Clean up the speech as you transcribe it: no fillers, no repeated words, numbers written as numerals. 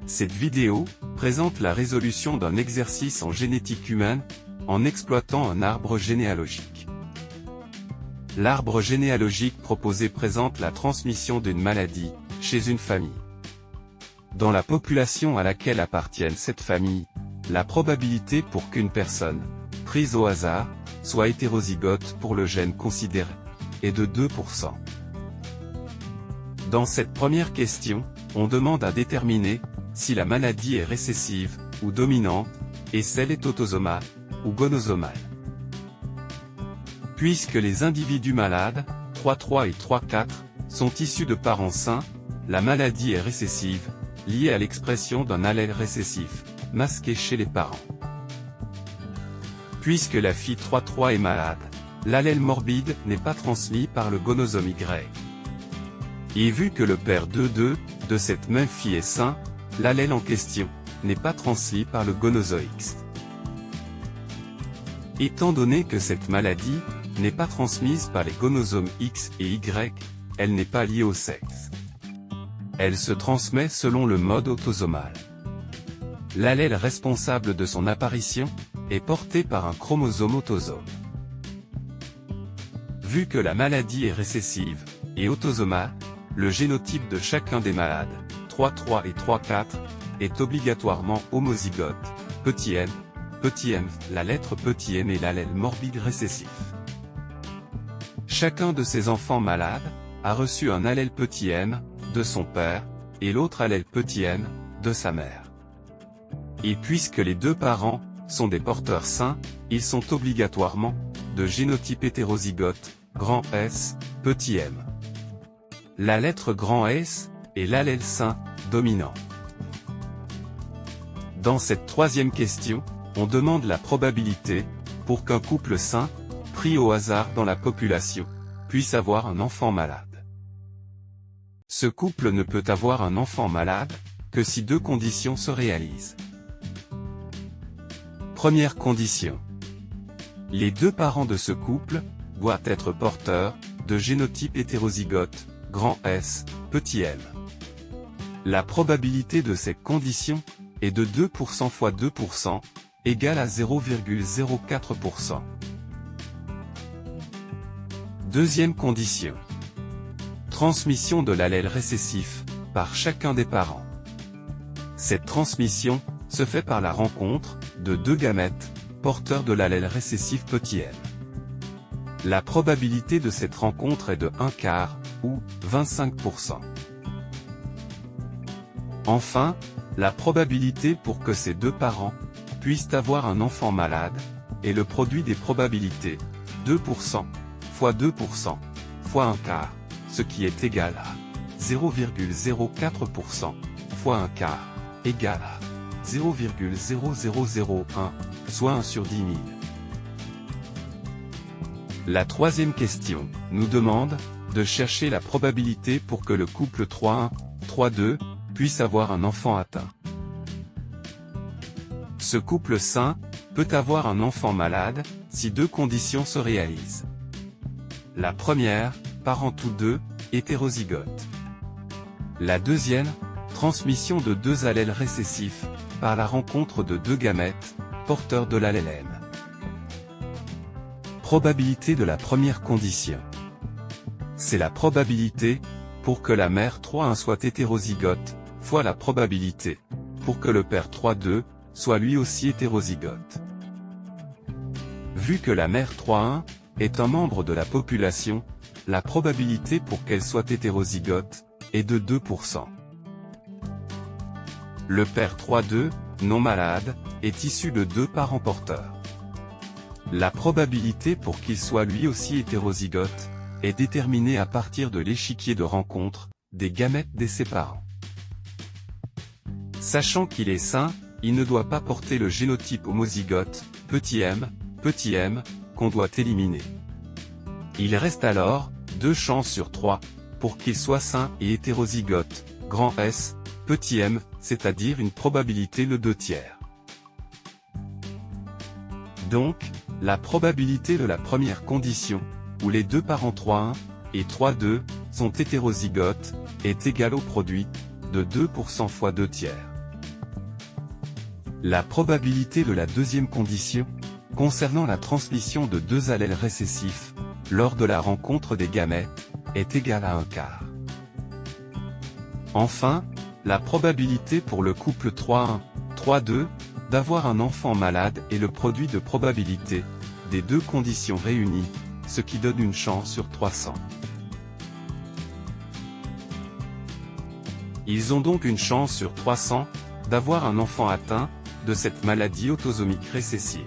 Cette vidéo présente la résolution d'un exercice en génétique humaine, en exploitant un arbre généalogique. L'arbre généalogique proposé présente la transmission d'une maladie, chez une famille. Dans la population à laquelle appartienne cette famille, la probabilité pour qu'une personne, prise au hasard, soit hétérozygote pour le gène considéré, est de 2%. Dans cette première question, on demande à déterminer si la maladie est récessive ou dominante, et celle est autosomale ou gonosomale. Puisque les individus malades, 3,3 et 3,4, sont issus de parents sains, la maladie est récessive, liée à l'expression d'un allèle récessif, masqué chez les parents. Puisque la fille 3,3 est malade, l'allèle morbide n'est pas transmis par le gonosome Y. Et vu que le père 2,2 de cette même fille est sain, l'allèle en question n'est pas transmis par le gonosome X. Étant donné que cette maladie n'est pas transmise par les gonosomes X et Y, elle n'est pas liée au sexe. Elle se transmet selon le mode autosomal. L'allèle responsable de son apparition est porté par un chromosome autosome. Vu que la maladie est récessive et autosomale, le génotype de chacun des malades, 3,3 et 3,4, est obligatoirement homozygote, petit m, la lettre petit m est l'allèle morbide récessif. Chacun de ces enfants malades a reçu un allèle petit m de son père, et l'autre allèle petit n de sa mère. Et puisque les deux parents sont des porteurs sains, ils sont obligatoirement de génotype hétérozygote, grand S, petit m. La lettre grand S est l'allèle sain dominant. Dans cette troisième question, on demande la probabilité pour qu'un couple sain, pris au hasard dans la population, puisse avoir un enfant malade. Ce couple ne peut avoir un enfant malade que si deux conditions se réalisent. Première condition. Les deux parents de ce couple doivent être porteurs de génotype hétérozygote, grand S, petit m. La probabilité de cette condition est de 2% fois 2%, égale à 0,04%. Deuxième condition. Transmission de l'allèle récessif, par chacun des parents. Cette transmission se fait par la rencontre de deux gamètes, porteurs de l'allèle récessif petit m. La probabilité de cette rencontre est de 1/4, ou 25%. Enfin, la probabilité pour que ces deux parents puissent avoir un enfant malade est le produit des probabilités, 2% fois 2% fois 1/4, ce qui est égal à 0,04% fois 1/4, égal à 0,0001, soit 1 sur 10 000. La troisième question nous demande de chercher la probabilité pour que le couple 3,1, 3,2 puisse avoir un enfant atteint. Ce couple sain peut avoir un enfant malade si deux conditions se réalisent. La première, parents tous deux, hétérozygotes. La deuxième, transmission de deux allèles récessifs, par la rencontre de deux gamètes, porteurs de l'allèle M. Probabilité de la première condition. C'est la probabilité pour que la mère 3,1 soit hétérozygote, fois la probabilité pour que le père 3,2 soit lui aussi hétérozygote. Vu que la mère 3,1 est un membre de la population, la probabilité pour qu'elle soit hétérozygote est de 2%. Le père 3,2, non malade, est issu de deux parents porteurs. La probabilité pour qu'il soit lui aussi hétérozygote est déterminée à partir de l'échiquier de rencontre des gamètes de ses parents. Sachant qu'il est sain, il ne doit pas porter le génotype homozygote, petit m, qu'on doit éliminer. Il reste alors 2 chances sur 3 pour qu'il soit sain et hétérozygote, grand S, petit m, c'est-à-dire une probabilité le 2/3. Donc, la probabilité de la première condition, où les deux parents 3,1 et 3,2 sont hétérozygotes, est égale au produit de 2% fois 2/3. La probabilité de la deuxième condition, concernant la transmission de deux allèles récessifs, lors de la rencontre des gamètes, est égale à 1/4. Enfin, la probabilité pour le couple 3-1, 3-2, d'avoir un enfant malade est le produit de probabilité des deux conditions réunies, ce qui donne une chance sur 300. Ils ont donc une chance sur 300 d'avoir un enfant atteint de cette maladie autosomique récessive.